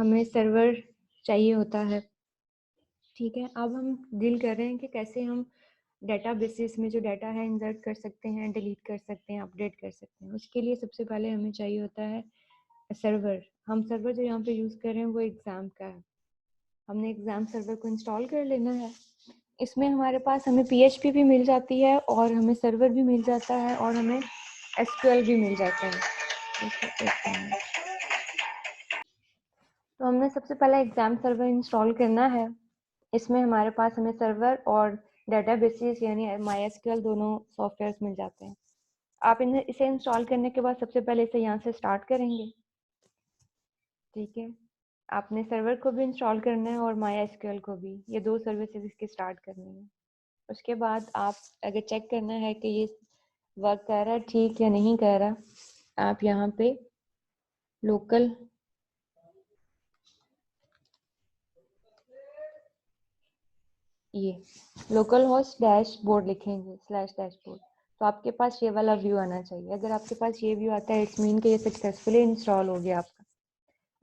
हमें सर्वर चाहिए होता है। ठीक है, अब हम डील कर रहे हैं कि कैसे हम डेटाबेसेस में जो डाटा है इंसर्ट कर सकते हैं, डिलीट कर सकते हैं, अपडेट कर सकते हैं। उसके लिए सबसे पहले हमें चाहिए होता है सर्वर। हम सर्वर जो यहाँ पे यूज़ कर रहे हैं वो एग्ज़ाम का है। हमने एग्ज़ाम सर्वर को इंस्टॉल कर लेना है। इसमें हमारे पास हमें PHP भी मिल जाती है और हमें सर्वर भी मिल जाता है और हमें SQL भी मिल जाता है। तो हमने सबसे पहले एग्ज़ाम सर्वर इंस्टॉल करना है। इसमें हमारे पास हमें सर्वर और डेटाबेसेस यानी MySQL दोनों सॉफ्टवेयर्स मिल जाते हैं। आप इसे इंस्टॉल करने के बाद सबसे पहले इसे यहाँ से स्टार्ट करेंगे। ठीक है, आपने सर्वर को भी इंस्टॉल करना है और MySQL को भी, ये दो सर्विसेज इसकी स्टार्ट करनी है। उसके बाद आप अगर चेक करना है कि ये वर्क कर रहा है ठीक या नहीं कर रहा, आप यहाँ पे लोकल लोकल होस्ट डैशबोर्ड लिखेंगे /डैशबोर्ड, तो आपके पास ये वाला व्यू आना चाहिए। अगर आपके पास ये व्यू आता है इट्स मीन कि ये सक्सेसफुली इंस्टॉल हो गया आपका।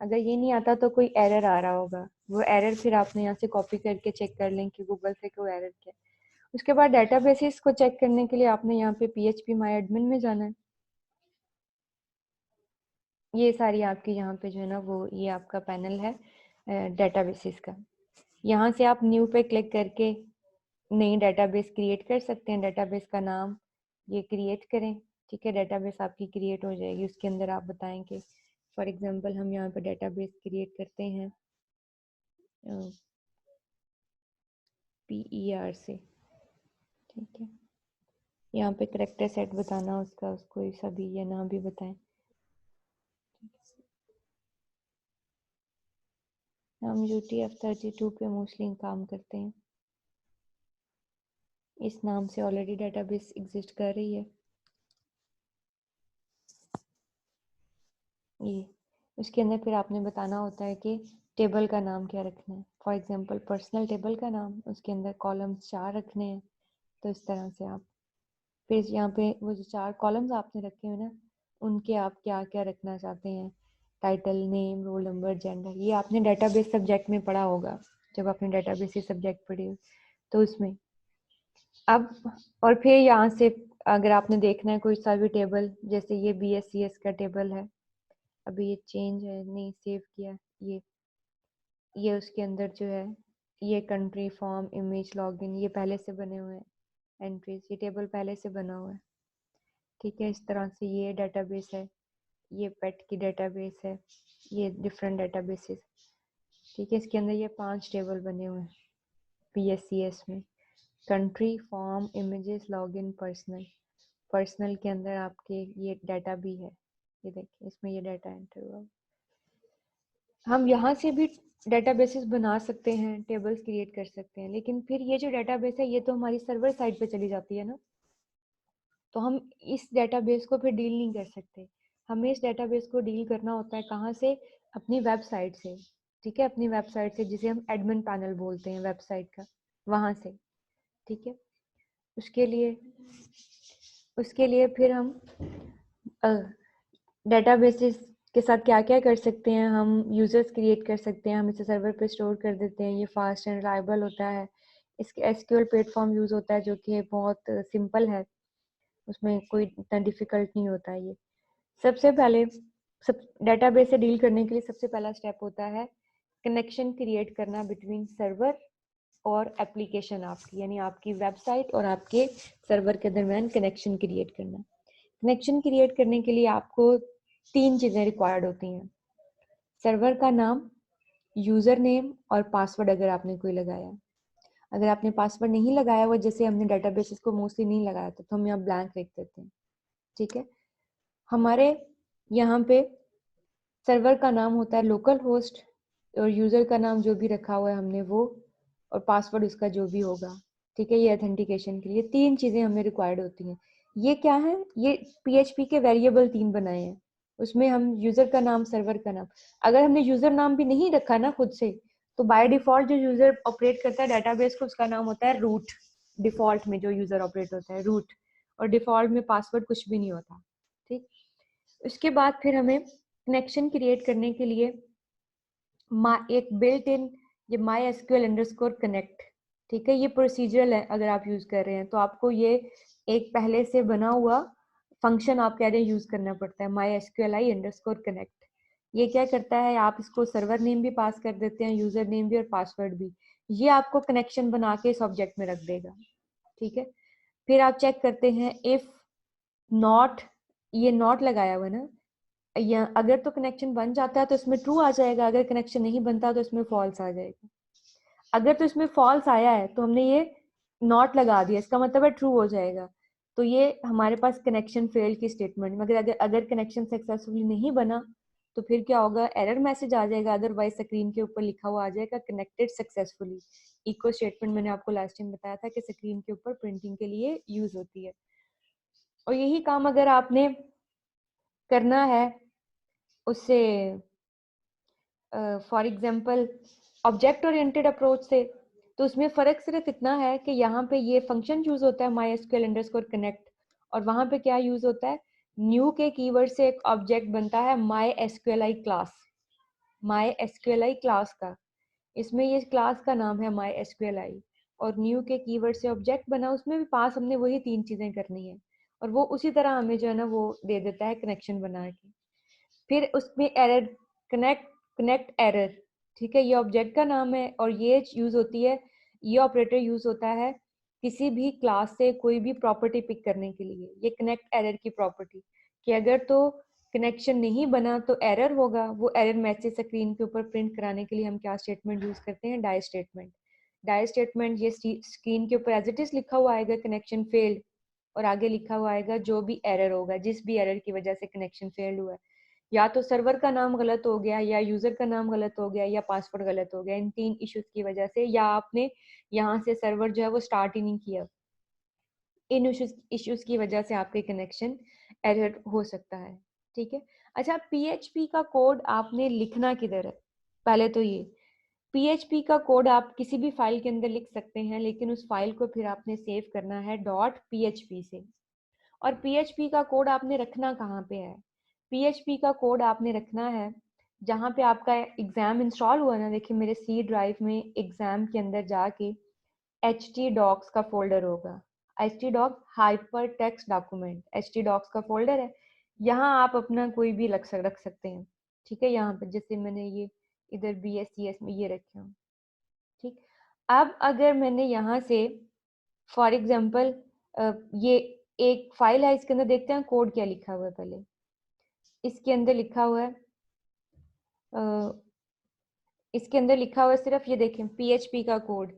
अगर ये नहीं आता तो कोई एरर आ रहा होगा, वो एरर फिर आपने यहाँ से कॉपी करके चेक कर लें कि गूगल से कोई एरर क्या। उसके बाद डेटाबेसेस को चेक करने के लिए आपने यहाँ पे PHP माई एडमिन में जाना है। ये सारी आपकी यहाँ पे जो है ना वो ये आपका पैनल है डेटाबेसेस का। यहाँ से आप न्यू पे क्लिक करके नई डेटाबेस क्रिएट कर सकते हैं। डेटाबेस का नाम ये क्रिएट करें। ठीक है, डेटाबेस आपकी क्रिएट हो जाएगी। उसके अंदर आप बताएं कि फॉर एग्जांपल हम यहाँ पे डेटाबेस क्रिएट करते हैं PER से। ठीक है, यहाँ पे करेक्टर सेट बताना उसका, उसको सभी या नाम भी बताएं। हम UTF-32 पे मोस्टली काम करते हैं। इस नाम से ऑलरेडी डेटाबेस एग्जिस्ट कर रही है। ये उसके अंदर फिर आपने बताना होता है कि टेबल का नाम क्या रखना है। फॉर एग्जांपल पर्सनल टेबल का नाम, उसके अंदर कॉलम्स 4 रखने हैं। तो इस तरह से आप फिर यहाँ पे वो जो 4 कॉलम्स आपने रखे हुए ना, उनके आप क्या क्या रखना चाहते हैं, title, name, roll number, gender, ये आपने डेटाबेस सब्जेक्ट में पढ़ा होगा जब आपने डेटाबेस सब्जेक्ट पढ़ी हो तो उसमें। अब और फिर यहाँ से अगर आपने देखना है कोई सा भी टेबल, जैसे ये BSCS का टेबल है, अभी ये चेंज है नहीं सेव किया, ये उसके अंदर जो है ये कंट्री, फॉर्म, इमेज, लॉगिन, ये पहले से बने हुए हैं एंट्रीज, ये टेबल पहले से बना हुआ है। ठीक है, इस तरह से ये डेटाबेस है, ये पेट की डेटाबेस है, ये डिफरेंट डेटाबेसेस। ठीक है, इसके अंदर ये 5 टेबल बने हुए हैं PSCS में। Country, form, images, login, personal. Personal के अंदर आपके ये डाटा भी है, ये देखिए इसमें ये डाटा एंटर हुआ। हम यहाँ से भी डेटाबेसेस बना सकते हैं, टेबल्स क्रिएट कर सकते हैं, लेकिन फिर ये जो डेटाबेस है ये तो हमारी सर्वर साइड पे चली जाती है ना, तो हम इस डेटाबेस को फिर डील नहीं कर सकते। हमें इस डेटाबेस को डील करना होता है कहाँ से, अपनी वेबसाइट से। ठीक है, अपनी वेबसाइट से, जिसे हम एडमिन पैनल बोलते हैं वेबसाइट का, वहाँ से। ठीक है, उसके लिए फिर हम डेटाबेसेस के साथ क्या क्या कर सकते हैं, हम यूजर्स क्रिएट कर सकते हैं, हम इसे सर्वर पे स्टोर कर देते हैं, ये फास्ट एंड रिलायबल होता है। इसके SQL प्लेटफॉर्म यूज होता है जो कि बहुत सिंपल है, उसमें कोई इतना डिफिकल्ट नहीं होता है। ये सबसे पहले डेटाबेस से डील करने के लिए सबसे पहला स्टेप होता है कनेक्शन क्रिएट करना बिटवीन सर्वर और एप्लीकेशन आपकी, यानी आपकी वेबसाइट और आपके सर्वर के दरमियान कनेक्शन क्रिएट करना। कनेक्शन क्रिएट करने के लिए आपको 3 चीज़ें रिक्वायर्ड होती हैं। सर्वर का नाम, यूज़र नेम और पासवर्ड अगर आपने कोई लगाया। अगर आपने पासवर्ड नहीं लगाया हुआ, जैसे हमने डेटाबेसेस को मोस्टली नहीं लगाया था, तो हम यहाँ ब्लैंक लिख देते हैं। ठीक है, हमारे यहाँ पे सर्वर का नाम होता है लोकल होस्ट और यूज़र का नाम जो भी रखा हुआ है हमने वो, और पासवर्ड उसका जो भी होगा। ठीक है, ये ऑथेंटिकेशन के लिए 3 चीज़ें हमें रिक्वायर्ड होती हैं। ये क्या है, ये PHP के वेरिएबल 3 बनाए हैं, उसमें हम यूज़र का नाम, सर्वर का नाम। अगर हमने यूज़र नाम भी नहीं रखा ना खुद से, तो बाय डिफ़ॉल्ट जो यूज़र ऑपरेट करता है डेटाबेस को, उसका नाम होता है रूट। डिफ़ॉल्ट में जो यूज़र ऑपरेट होता है रूट, और डिफ़ॉल्ट में पासवर्ड कुछ भी नहीं होता। ठीक, उसके बाद फिर हमें कनेक्शन क्रिएट करने के लिए एक बिल्ट इन ये MySQL_connect, ठीक है, ये प्रोसीजरल है अगर आप यूज कर रहे हैं तो आपको ये एक पहले से बना हुआ फंक्शन आप कह रहे हैं यूज करना पड़ता है MySQLi_connect। ये क्या करता है, आप इसको सर्वर नेम भी पास कर देते हैं, यूजर नेम भी और पासवर्ड भी, ये आपको कनेक्शन बना के इस ऑब्जेक्ट में रख देगा, ठीक है। फिर आप चेक करते हैं इफ नॉट, ये नॉट लगाया हुआ है ना, या अगर तो कनेक्शन बन जाता है तो इसमें ट्रू आ जाएगा, अगर कनेक्शन नहीं बनता तो इसमें फॉल्स आ जाएगा। अगर तो इसमें फॉल्स आया है तो हमने ये नॉट लगा दिया, इसका मतलब है ट्रू हो जाएगा, तो ये हमारे पास कनेक्शन फेल की स्टेटमेंट। मगर अगर कनेक्शन सक्सेसफुली नहीं बना तो फिर क्या होगा, एरर मैसेज आ जाएगा, अदरवाइज स्क्रीन के ऊपर लिखा हुआ आ जाएगा कनेक्टेड सक्सेसफुली। इको स्टेटमेंट मैंने आपको लास्ट टाइम बताया था कि स्क्रीन के ऊपर प्रिंटिंग के लिए यूज होती है। और यही काम अगर आपने करना है उससे for example object oriented approach से, तो उसमें फ़र्क सिर्फ इतना है कि यहाँ पे ये फंक्शन यूज़ होता है MySQL_connect, और वहाँ पे क्या यूज़ होता है, न्यू के कीवर्ड से एक ऑब्जेक्ट बनता है MySQLi क्लास, MySQLi क्लास का, इसमें ये क्लास का नाम है MySQLi, और न्यू के कीवर्ड से ऑब्जेक्ट बना, उसमें भी पास हमने वही 3 चीज़ें करनी है, और वो उसी तरह हमें जो है ना वो दे देता है कनेक्शन बना के। फिर उसमें एरर, कनेक्ट कनेक्ट एरर, ठीक है, ये ऑब्जेक्ट का नाम है और ये यूज होती है, ये ऑपरेटर यूज होता है किसी भी क्लास से कोई भी प्रॉपर्टी पिक करने के लिए। ये कनेक्ट एरर की प्रॉपर्टी कि अगर तो कनेक्शन नहीं बना तो एरर होगा, वो एरर मैसेज स्क्रीन के ऊपर प्रिंट कराने के लिए हम क्या स्टेटमेंट यूज करते हैं, डाई स्टेटमेंट। डाई स्टेटमेंट ये स्क्रीन के ऊपर एज इट इज लिखा हुआ आएगा कनेक्शन फेल्ड, और आगे लिखा हुआ आएगा जो भी एरर होगा, जिस भी एरर की वजह से कनेक्शन फेल्ड हुआ है, या तो सर्वर का नाम गलत हो गया, या यूजर का नाम गलत हो गया, या पासवर्ड गलत हो गया, इन 3 इश्यूज की वजह से, या आपने यहाँ से सर्वर जो है वो स्टार्ट ही नहीं किया, इन इश्यूज की वजह से आपके कनेक्शन एरर हो सकता है, ठीक है। अच्छा, पीएचपी का कोड आपने लिखना किधर है, पहले तो ये पीएचपी का कोड आप किसी भी फाइल के अंदर लिख सकते हैं, लेकिन उस फाइल को फिर आपने सेव करना है .php से। और पीएचपी का कोड आपने रखना कहाँ पे है, पीएचपी का कोड आपने रखना है जहाँ पे आपका एग्जाम इंस्टॉल हुआ ना, देखिए मेरे सी ड्राइव में एग्जाम के अंदर जाके htdocs का फोल्डर होगा, htdocs hyper text document, htdocs का फोल्डर है, यहाँ आप अपना कोई भी रख सकते हैं, ठीक है। यहाँ पे जैसे मैंने ये इधर BSCS में ये रखे हूँ, ठीक। अब अगर मैंने यहाँ से फॉर एग्जाम्पल ये एक फाइल है, इसके अंदर देखते हैं कोड क्या लिखा हुआ है। पहले इसके अंदर लिखा हुआ है इसके अंदर लिखा हुआ है सिर्फ ये देखें पीएचपी का कोड,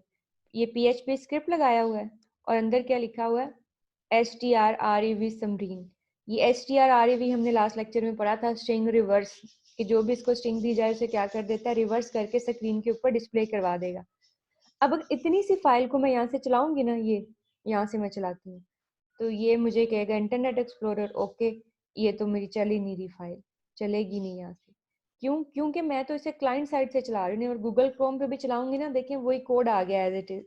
ये पीएचपी स्क्रिप्ट लगाया हुआ है, और अंदर क्या लिखा हुआ है strrev समरीन। ये strrev हमने लास्ट लेक्चर में पढ़ा था, स्ट्रिंग रिवर्स, कि जो भी इसको स्ट्रिंग दी जाए उसे क्या कर देता है, रिवर्स करके स्क्रीन के ऊपर डिस्प्ले करवा देगा। अब अगर इतनी सी फाइल को मैं यहाँ से चलाऊंगी ना, ये यहाँ से मैं चलाती हूँ, तो ये मुझे कहेगा इंटरनेट एक्सप्लोरर ओके, ये तो मेरी चल ही नहीं रही फाइल, चलेगी नहीं यहाँ से। क्यों, क्योंकि मैं तो इसे क्लाइंट साइड से चला रही हूँ, और गूगल क्रोम पे भी चलाऊंगी ना, देखें वही कोड आ गया एज इट इज,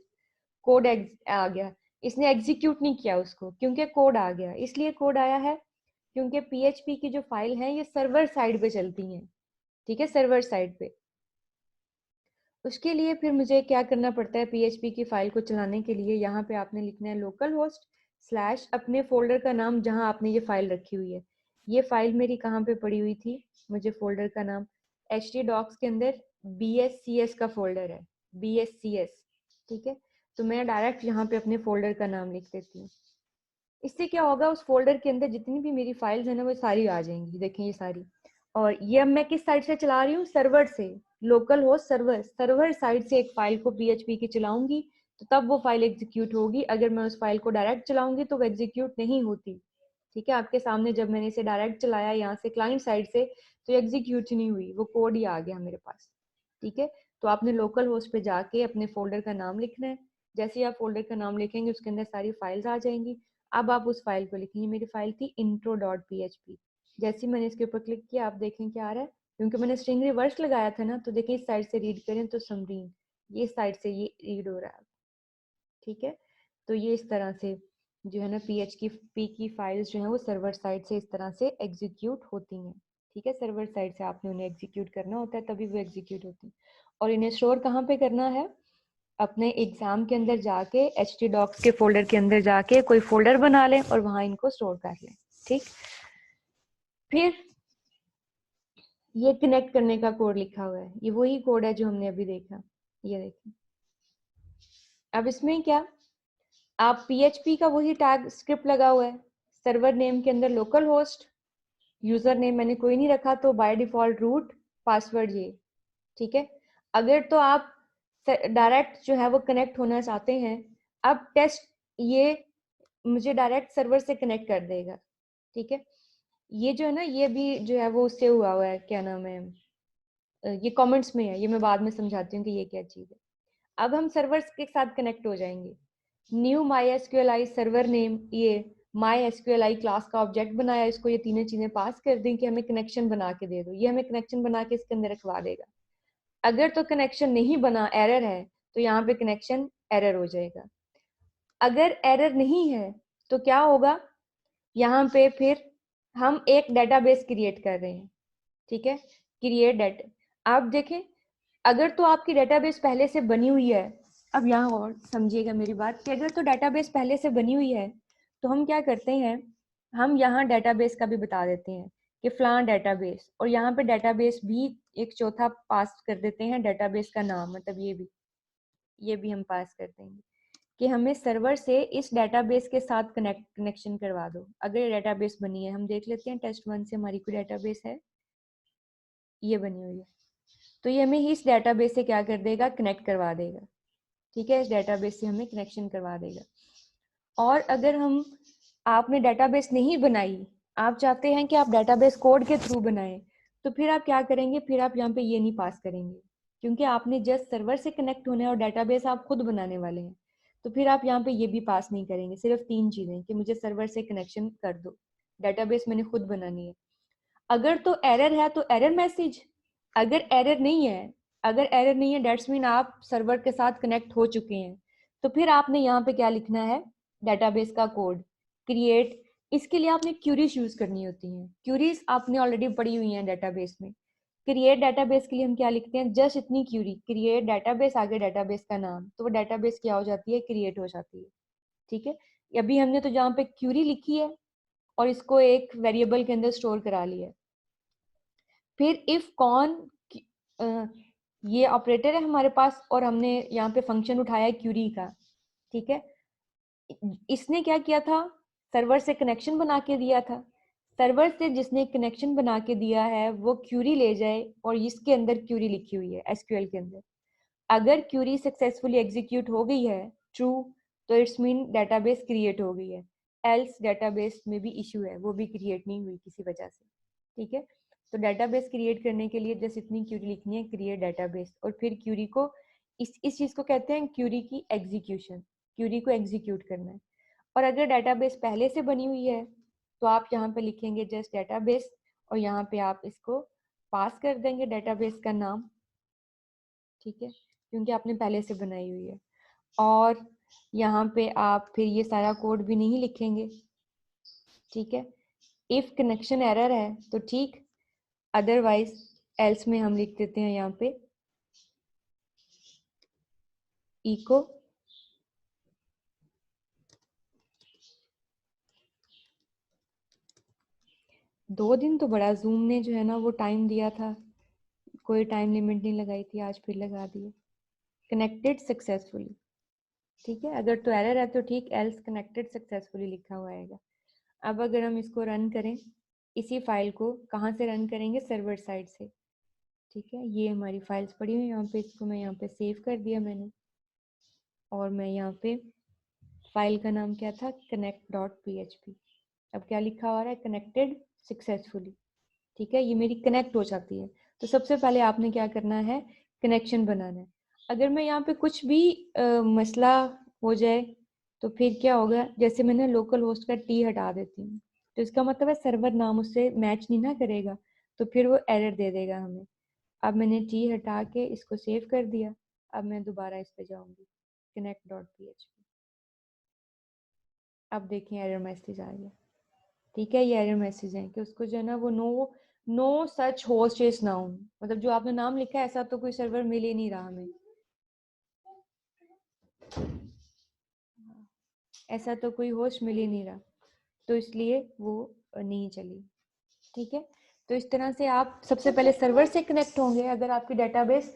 कोड आ गया, इसने एग्जीक्यूट नहीं किया उसको, क्योंकि कोड आ गया। इसलिए कोड आया है क्योंकि पीएचपी की जो फाइल है ये सर्वर साइड पे चलती हैं, ठीक है, सर्वर साइड पे। उसके लिए फिर मुझे क्या करना पड़ता है, पीएचपी की फाइल को चलाने के लिए यहाँ पे आपने लिखना है लोकल होस्ट स्लैश अपने फोल्डर का नाम जहाँ आपने ये फाइल रखी हुई है। ये फाइल मेरी कहाँ पे पड़ी हुई थी, मुझे फोल्डर का नाम htdocs के अंदर BSCS का फोल्डर है, BSCS, ठीक है। तो मैं डायरेक्ट यहाँ पे अपने फोल्डर का नाम लिख देती हूँ। इससे क्या होगा, उस फोल्डर के अंदर जितनी भी मेरी फाइल्स है ना वो सारी आ जाएंगी, देखें ये सारी। और ये अब मैं किस साइड से चला रही हूँ, सर्वर से, local host server, server side से एक फाइल को पीएचपी की चलाऊंगी तो तब वो फाइल एग्जीक्यूट होगी। अगर मैं उस फाइल को डायरेक्ट चलाऊंगी तो वो एग्जीक्यूट नहीं होती, ठीक है। आपके सामने जब मैंने इसे डायरेक्ट चलाया यहाँ से क्लाइंट साइड से, तो एग्जीक्यूट नहीं हुई, वो कोड ही आ गया मेरे पास, ठीक है। तो आपने लोकल होस्ट पे जाके अपने फोल्डर का नाम लिखना है, जैसे ही आप फोल्डर का नाम लिखेंगे उसके अंदर सारी फाइल्स आ जाएंगी। अब आप उस फाइल को लिखेंगे, मेरी फाइल थी intro.php, जैसे ही मैंने इसके ऊपर क्लिक किया आप देखें क्या आ रहा है, क्योंकि मैंने स्ट्रिंग रिवर्स लगाया था ना, तो देखिए इस साइड से रीड करें तो समरीन, ये साइड से ये रीड हो रहा है, ठीक है। तो ये इस तरह से जो है ना पीएचपी की फाइल्स जो है वो सर्वर साइड से इस तरह से एग्जीक्यूट होती हैं, ठीक है, सर्वर साइड से आपने उन्हें एग्जीक्यूट करना होता है, तभी वो एग्जीक्यूट होती है। और इन्हें स्टोर कहाँ पे करना है? अपने एग्जाम के अंदर जाके htdocs के फोल्डर के अंदर जाके कोई फोल्डर बना लें और वहां इनको स्टोर कर लें। ठीक, फिर ये कनेक्ट करने का कोड लिखा हुआ है, ये वही कोड है जो हमने अभी देखा, ये देखें। अब इसमें क्या, आप PHP का वही टैग स्क्रिप्ट लगा हुआ है, सर्वर नेम के अंदर लोकल होस्ट, यूजर नेम मैंने कोई नहीं रखा तो बाय डिफॉल्ट रूट, पासवर्ड ये। ठीक है, अगर तो आप डायरेक्ट जो है वो कनेक्ट होना चाहते हैं, अब टेस्ट ये मुझे डायरेक्ट सर्वर से कनेक्ट कर देगा। ठीक है, ये जो है ना, ये भी जो है वो उससे हुआ है, क्या नाम है, ये कमेंट्स में है, ये मैं बाद में समझाती हूँ कि ये क्या चीज़ है। अब हम सर्वर्स के साथ कनेक्ट हो जाएंगे। न्यू MySQLi सर्वर नेम, ये MySQLi क्लास का ऑब्जेक्ट बनाया, इसको ये तीनों चीजें पास कर दें कि हमें कनेक्शन बना के दे दो, ये हमें कनेक्शन बना के इसके अंदर रखवा देगा। अगर तो कनेक्शन नहीं बना, एरर है, तो यहाँ पे कनेक्शन एरर हो जाएगा। अगर एरर नहीं है तो क्या होगा, यहाँ पे फिर हम एक डेटाबेस क्रिएट कर रहे हैं। ठीक है, क्रिएट डेटा। आप देखें, अगर तो आपकी डेटाबेस पहले से बनी हुई है, अब यहाँ और समझिएगा मेरी बात, कि अगर तो डेटाबेस पहले से बनी हुई है तो हम क्या करते हैं, हम यहाँ डेटाबेस का भी बता देते हैं कि फलां डेटाबेस, और यहाँ पे डेटाबेस भी एक चौथा पास कर देते हैं, डेटाबेस का नाम, मतलब ये भी हम पास कर देंगे कि हमें सर्वर से इस डेटाबेस के साथ कनेक्शन करवा दो। अगर ये डेटाबेस बनी है, हम देख लेते हैं test1 से हमारी कोई डेटाबेस है, ये बनी हुई है, तो ये हमें इस डेटाबेस से क्या कर देगा, कनेक्ट करवा देगा। ठीक है, इस डेटाबेस से हमें कनेक्शन करवा देगा। और अगर हम, आपने डेटाबेस नहीं बनाई, आप चाहते हैं कि आप डेटाबेस कोड के थ्रू बनाएं, तो फिर आप क्या करेंगे, फिर आप यहाँ पे ये नहीं पास करेंगे, क्योंकि आपने जस्ट सर्वर से कनेक्ट होना है और डेटाबेस आप खुद बनाने वाले हैं। तो फिर आप यहाँ पे ये भी पास नहीं करेंगे, सिर्फ 3 चीजें कि मुझे सर्वर से कनेक्शन कर दो, डेटाबेस मैंने खुद बनानी है। अगर तो एरर है तो एरर मैसेज, अगर एरर नहीं है, अगर एरर नहीं है डेट्स मीन आप सर्वर के साथ कनेक्ट हो चुके हैं, तो फिर आपने यहाँ पे क्या लिखना है, डेटाबेस का कोड क्रिएट। इसके लिए आपने क्यूरीज यूज करनी होती हैं, क्यूरीज आपने ऑलरेडी पढ़ी हुई हैं डेटाबेस में। क्रिएट डेटाबेस के लिए हम क्या लिखते हैं, जस्ट इतनी क्यूरी, क्रिएट डेटाबेस, आगे डेटाबेस का नाम, तो वो डेटाबेस क्या हो जाती है, क्रिएट हो जाती है। ठीक है, अभी हमने तो जहाँ पे क्यूरी लिखी है और इसको एक वेरिएबल के अंदर स्टोर करा लिया है। फिर इफ कौन, ये ऑपरेटर है हमारे पास, और हमने यहाँ पे फंक्शन उठाया है क्यूरी का। ठीक है, इसने क्या किया था, सर्वर से कनेक्शन बना के दिया था। सर्वर से जिसने कनेक्शन बना के दिया है वो क्यूरी ले जाए, और इसके अंदर क्यूरी लिखी हुई है एसक्यूएल के अंदर, अगर क्यूरी सक्सेसफुली एग्जीक्यूट हो गई है, ट्रू, तो इट्स मीन डेटाबेस क्रिएट हो गई है। एल्स डेटाबेस में भी इशू है, वो भी क्रिएट नहीं हुई किसी वजह से। ठीक है, तो डेटाबेस क्रिएट करने के लिए जस्ट इतनी क्यूरी लिखनी है, क्रिएट डेटाबेस, और फिर क्यूरी को, इस चीज को कहते हैं क्यूरी की एग्जीक्यूशन, क्यूरी को एग्जीक्यूट करना है। और अगर डेटाबेस पहले से बनी हुई है तो आप यहाँ पे लिखेंगे जस्ट डेटाबेस, और यहाँ पे आप इसको पास कर देंगे डेटाबेस का नाम। ठीक है, क्योंकि आपने पहले से बनाई हुई है। और यहाँ पे आप फिर ये सारा कोड भी नहीं लिखेंगे। ठीक है, इफ कनेक्शन एरर है तो ठीक, अदरवाइज एल्स में हम लिख देते हैं यहाँ पे इको दो दिन तो बड़ा जूम ने जो है ना वो टाइम दिया था, कोई टाइम लिमिट नहीं लगाई थी, आज फिर लगा दिए। कनेक्टेड सक्सेसफुली, ठीक है, अगर तो एरर है तो ठीक, एल्स कनेक्टेड सक्सेसफुली लिखा हुआ आएगा। अब अगर हम इसको रन करें, इसी फाइल को कहाँ से रन करेंगे, सर्वर साइड से। ठीक है, ये हमारी फाइल्स पड़ी हुई यहाँ पे, इसको मैं यहाँ पे सेव कर दिया मैंने, और मैं यहाँ पे फाइल का नाम क्या था, connect.php। अब क्या लिखा हुआ है, कनेक्टेड सक्सेसफुली। ठीक है, ये मेरी कनेक्ट हो जाती है। तो सबसे पहले आपने क्या करना है, कनेक्शन बनाना है। अगर मैं यहाँ पे कुछ भी मसला हो जाए तो फिर क्या होगा, जैसे मैंने लोकल होस्ट का टी हटा देती हूँ, तो इसका मतलब है सर्वर नाम उससे मैच नहीं ना करेगा, तो फिर वो एरर दे देगा हमें। अब मैंने टी हटा के इसको सेव कर दिया, अब मैं दोबारा इस पे जाऊंगी, connect.php। अब देखें एरर मैसेज आ गया। ठीक है, ये एरर मैसेज है कि उसको जो है ना वो no no such host is known, मतलब जो आपने नाम लिखा है ऐसा तो कोई सर्वर मिल ही नहीं रहा हमें, ऐसा तो कोई होस्ट मिल ही नहीं रहा, तो इसलिए वो नहीं चली। ठीक है, तो इस तरह से आप सबसे पहले सर्वर से कनेक्ट होंगे अगर आपकी डेटाबेस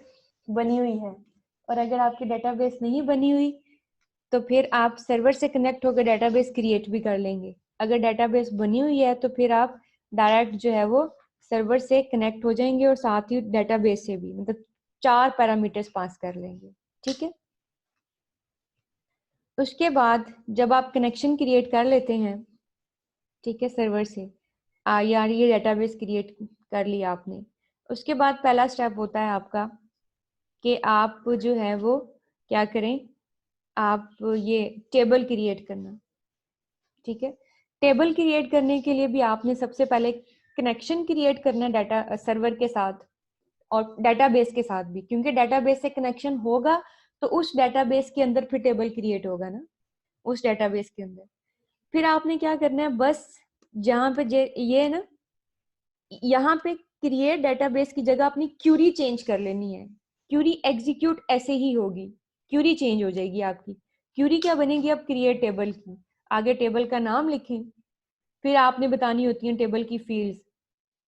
बनी हुई है, और अगर आपकी डेटाबेस नहीं बनी हुई तो फिर आप सर्वर से कनेक्ट होकर डेटाबेस क्रिएट भी कर लेंगे। अगर डेटाबेस बनी हुई है तो फिर आप डायरेक्ट जो है वो सर्वर से कनेक्ट हो जाएंगे और साथ ही डेटाबेस से भी, मतलब 4 पैरामीटर्स पास कर लेंगे। ठीक है, उसके बाद जब आप कनेक्शन क्रिएट कर लेते हैं, ठीक है, सर्वर से यार ये डेटाबेस क्रिएट कर लिया आपने, उसके बाद पहला स्टेप होता है आपका कि आप जो है वो क्या करें, आप ये टेबल क्रिएट करना। ठीक है, टेबल क्रिएट करने के लिए भी आपने सबसे पहले कनेक्शन क्रिएट करना डाटा सर्वर के साथ और डेटाबेस के साथ भी, क्योंकि डेटाबेस से कनेक्शन होगा तो उस डेटाबेस के अंदर फिर टेबल क्रिएट होगा ना, उस डेटाबेस के अंदर। फिर आपने क्या करना है, बस जहां पे ये है ना, यहाँ पे क्रिएट डेटाबेस की जगह अपनी क्यूरी चेंज कर लेनी है। क्यूरी एग्जीक्यूट ऐसे ही होगी, क्यूरी चेंज हो जाएगी आपकी। क्यूरी क्या बनेगी अब, क्रिएट टेबल की, आगे टेबल का नाम लिखें, फिर आपने बतानी होती है टेबल की फील्ड्स।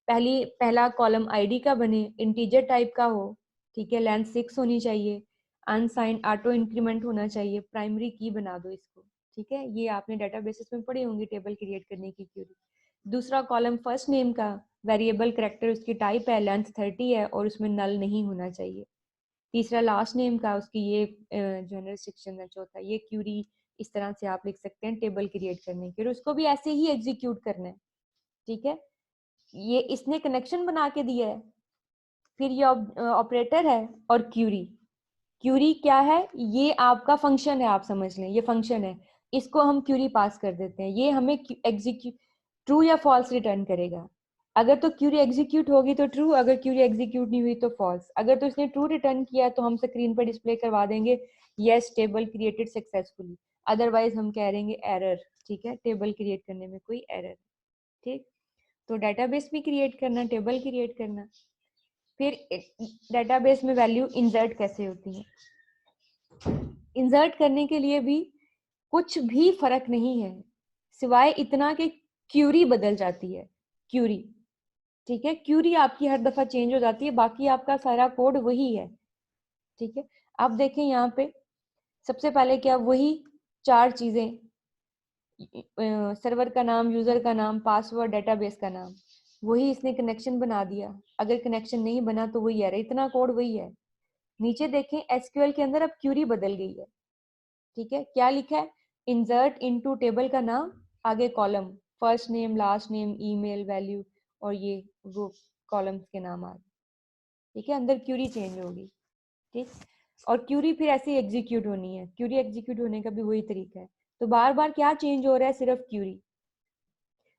पहला कॉलम आईडी का बने, इंटीजर टाइप का हो, ठीक है, लेंथ 6 होनी चाहिए, अनसाइंड ऑटो इंक्रीमेंट होना चाहिए, प्राइमरी की बना दो इसको। ठीक है, ये आपने डेटाबेसेस में पढ़ी होंगी टेबल क्रिएट करने की क्यूरी। दूसरा कॉलम फर्स्ट नेम का, वेरिएबल करेक्टर उसकी टाइप है, लेंथ 30 है और उसमें नल नहीं होना चाहिए। तीसरा लास्ट नेम का, उसकी ये जो है रिस्ट्रिक्शन है। चौथा ये क्यूरी, इस तरह से आप लिख सकते हैं टेबल क्रिएट करने की, और उसको भी ऐसे ही एग्जीक्यूट करना है। ठीक है, ये इसने कनेक्शन बना के दिया है, फिर ये ऑपरेटर है, और क्यूरी। क्यूरी क्या है, ये आपका फंक्शन है, आप समझ लें ये फंक्शन है, इसको हम क्यूरी पास कर देते हैं, ये हमें एग्जीक्यूट ट्रू या फॉल्स रिटर्न करेगा। अगर तो क्यूरी एग्जीक्यूट होगी तो ट्रू, अगर क्यूरी एग्जीक्यूट नहीं हुई तो फॉल्स। अगर तो इसने ट्रू रिटर्न किया तो हम स्क्रीन पर डिस्प्ले करवा देंगे yes table created successfully, otherwise हम कह देंगे एरर। ठीक है, टेबल क्रिएट करने में कोई एरर। ठीक, तो डेटाबेस भी क्रिएट करना, टेबल क्रिएट करना। फिर डेटाबेस में वैल्यू इंसर्ट कैसे होती है, इंसर्ट करने के लिए भी कुछ भी फर्क नहीं है, सिवाय इतना कि क्यूरी बदल जाती है, क्यूरी। ठीक है, क्यूरी आपकी हर दफा चेंज हो जाती है, बाकी आपका सारा कोड वही है। ठीक है, आप देखें यहाँ पे सबसे पहले क्या, वही 4 चीजें, सर्वर का नाम, यूजर का नाम, पासवर्ड, डेटाबेस का नाम, वही इसने कनेक्शन बना दिया। अगर कनेक्शन नहीं बना तो वही है, इतना कोड वही है। नीचे देखें एसक्यूएल के अंदर अब क्यूरी बदल गई है। ठीक है, क्या लिखा है, इंसर्ट इनटू टेबल का नाम, आगे column, first name, last name, email, value, और ये वो कॉलम्स के नाम आ गए। ठीक है, अंदर क्यूरी चेंज होगी। ठीक, और क्यूरी फिर ऐसे ही एग्जीक्यूट होनी है, क्यूरी एग्जीक्यूट होने का भी वही तरीका है। तो बार बार क्या चेंज हो रहा है, सिर्फ क्यूरी।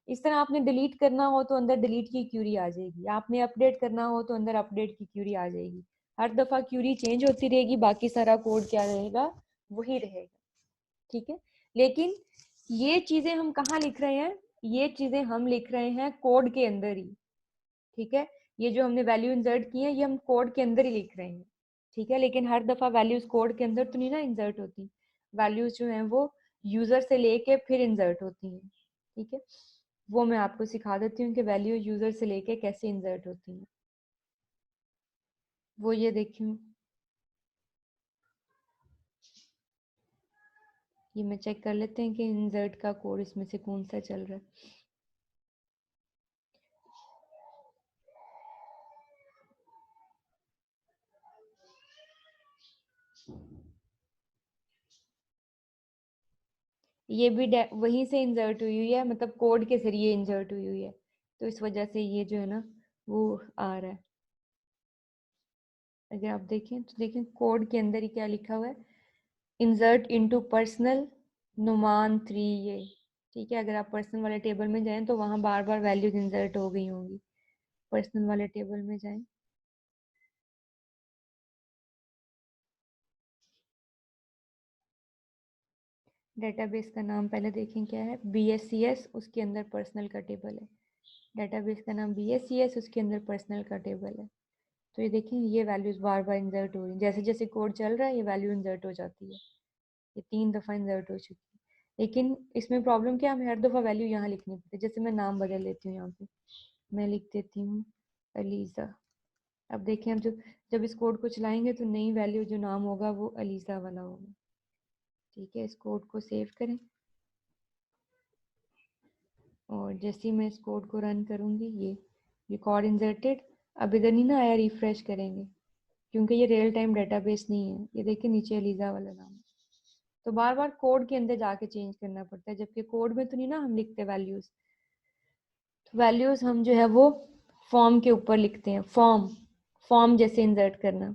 इस तरह आपने डिलीट करना हो तो अंदर डिलीट की क्यूरी आ जाएगी, आपने अपडेट करना हो तो अंदर अपडेट की क्यूरी आ जाएगी। हर दफा क्यूरी चेंज होती रहेगी, बाकी सारा कोड क्या रहेगा, वही रहेगा। ठीक है, लेकिन ये चीजें हम कहाँ लिख रहे हैं, ये चीजें हम लिख रहे हैं कोड के अंदर ही। ठीक है, ये जो हमने वैल्यू इंसर्ट की है ये हम कोड के अंदर ही लिख रहे हैं। ठीक है, लेकिन हर दफा वैल्यूज कोड के अंदर तो नहीं ना इंसर्ट होती, वैल्यूज जो हैं वो यूजर से लेके फिर इंसर्ट होती हैं। ठीक है, वो मैं आपको सिखा देती हूँ कि वैल्यू यूजर से लेके कैसे इंसर्ट होती हैं। वो ये देखिए, ये मैं चेक कर लेते हैं कि इंसर्ट का कोड इसमें से कौन सा चल रहा है। ये भी वहीं से इंसर्ट हुई हुई है, मतलब कोड के जरिए इंसर्ट हुई हुई है, तो इस वजह से ये जो है ना वो आ रहा है। अगर आप देखें तो देखें कोड के अंदर ही क्या लिखा हुआ है, इंसर्ट इनटू पर्सनल नुमान 3 ये। ठीक है, अगर आप पर्सनल वाले टेबल में जाएं तो वहां बार बार वैल्यूज इंसर्ट हो गई होंगी। पर्सनल वाले टेबल में जाएं, डेटाबेस का नाम पहले देखें क्या है, BSCS, उसके अंदर पर्सनल का टेबल है। डेटाबेस का नाम BSCS, उसके अंदर पर्सनल का टेबल है। तो ये देखें ये वैल्यूज बार बार इंसर्ट हो रही हैं, जैसे जैसे कोड चल रहा है ये वैल्यू इंसर्ट हो जाती है, ये 3 दफ़ा इंसर्ट हो चुकी है। लेकिन इसमें प्रॉब्लम क्या, हमें हर दफ़ा वैल्यू यहाँ लिखनी पड़ती है। जैसे मैं नाम बदल देती हूँ, यहाँ पे मैं लिख देती हूँ अलीज़ा। अब देखें हम जब इस कोड को चलाएंगे तो नई वैल्यू जो नाम होगा वो अलीज़ा वाला होगा। ठीक है, इस कोड को सेव करें और जैसे ही मैं इस कोड को रन करूँगी ये रिकॉर्ड इंसर्टेड। अब इधर नहीं ना आया, रिफ्रेश करेंगे क्योंकि ये रियल टाइम डेटाबेस नहीं है। ये देखिए नीचे अलीज़ा वाला नाम है। तो बार बार कोड के अंदर जाके चेंज करना पड़ता है, जबकि कोड में तो नहीं ना हम लिखते वैल्यूज़। तो वैल्यूज़ हम जो है वो फॉर्म के ऊपर लिखते हैं, फॉर्म जैसे इंसर्ट करना।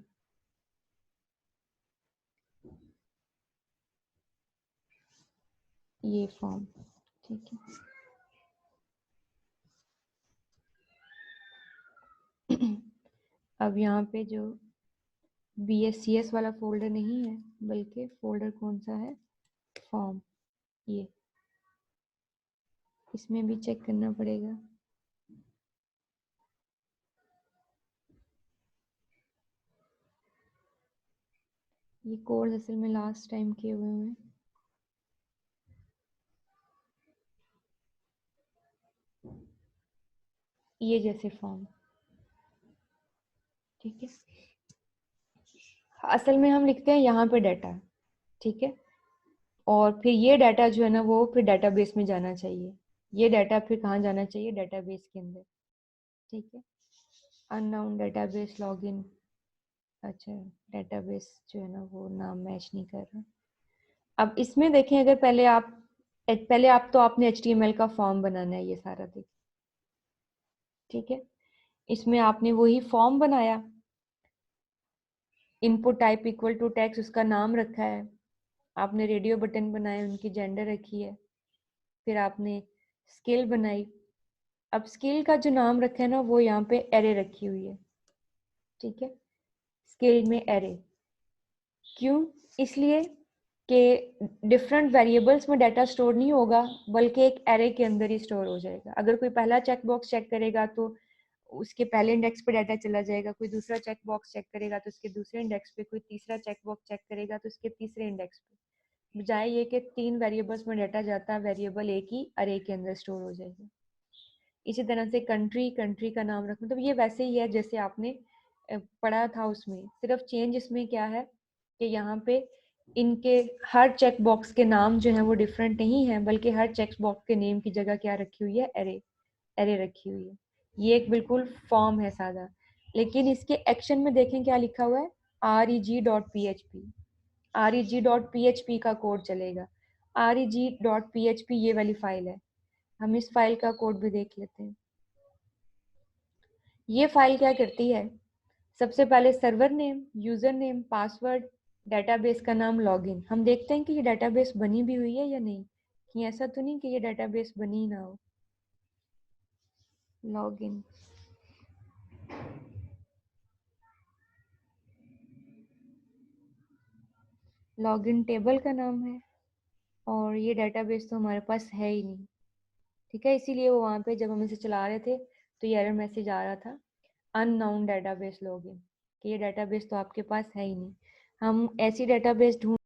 ये फॉर्म, ठीक है। अब यहाँ पे जो BSCS वाला फोल्डर नहीं है, बल्कि फोल्डर कौन सा है, फॉर्म, ये इसमें भी चेक करना पड़ेगा। ये कोड असल में लास्ट टाइम किए हुए हैं। ये जैसे फॉर्म, ठीक है। असल में हम लिखते हैं यहाँ पे डाटा, ठीक है, और फिर ये डाटा जो है ना वो फिर डाटाबेस में जाना चाहिए। ये डाटा फिर कहाँ जाना चाहिए, डाटाबेस के अंदर, ठीक है। अननाउन डेटाबेस लॉगिन, अच्छा डेटाबेस जो है ना वो नाम मैच नहीं कर रहा। अब इसमें देखें, अगर पहले आप तो आपने HTML का फॉर्म बनाना है, ये सारा देखें, ठीक है। इसमें आपने वही फॉर्म बनाया, input type equal to text उसका नाम रखा है, आपने रेडियो बटन बनाए, उनकी जेंडर रखी है, फिर आपने स्किल बनाई। अब स्किल का जो नाम रखा है ना वो यहाँ पे एरे रखी हुई है, ठीक है। स्किल में एरे क्यों, इसलिए कि डिफरेंट वेरिएबल्स में डाटा स्टोर नहीं होगा, बल्कि एक एरे के अंदर ही स्टोर हो जाएगा। अगर कोई पहला चेक बॉक्स चेक करेगा तो उसके पहले इंडेक्स पे डाटा चला जाएगा, कोई दूसरा चेक बॉक्स चेक करेगा तो उसके दूसरे इंडेक्स पे, कोई तीसरा चेक बॉक्स चेक करेगा तो उसके तीसरे इंडेक्स पे, बजाय ये कि 3 वेरिएबल्स में डाटा जाता है, वेरिएबल एक ही अरे के अंदर स्टोर हो जाएगा। इसी तरह से कंट्री का नाम रखना, तो ये वैसे ही है जैसे आपने पढ़ा था उसमें, सिर्फ चेंज इसमें क्या है कि यहाँ पे इनके हर चेक बॉक्स के नाम जो है वो डिफरेंट नहीं है, बल्कि हर चेक बॉक्स के नेम की जगह क्या रखी हुई है, एरे रखी हुई है। ये एक बिल्कुल फॉर्म है सादा, लेकिन इसके एक्शन में देखें क्या लिखा हुआ है, reg.php, reg.php का कोड चलेगा। reg.php ये वाली फाइल है, हम इस फाइल का कोड भी देख लेते हैं। ये फाइल क्या करती है, सबसे पहले server name, user name, password, database का नाम, लॉगिन। हम देखते हैं कि ये डेटाबेस बनी भी हुई है या नहीं, कि ऐसा तो नहीं कि ये डेटाबेस बनी ना हो। लॉगिन, लॉगिन टेबल का नाम है, और ये डेटाबेस तो हमारे पास है ही नहीं, ठीक है। इसीलिए वो वहाँ पे जब हम इसे चला रहे थे तो ये एरर मैसेज आ रहा था, अननाउन डेटाबेस लॉगिन, कि ये डेटाबेस तो आपके पास है ही नहीं। हम ऐसी डेटाबेस ढूंढ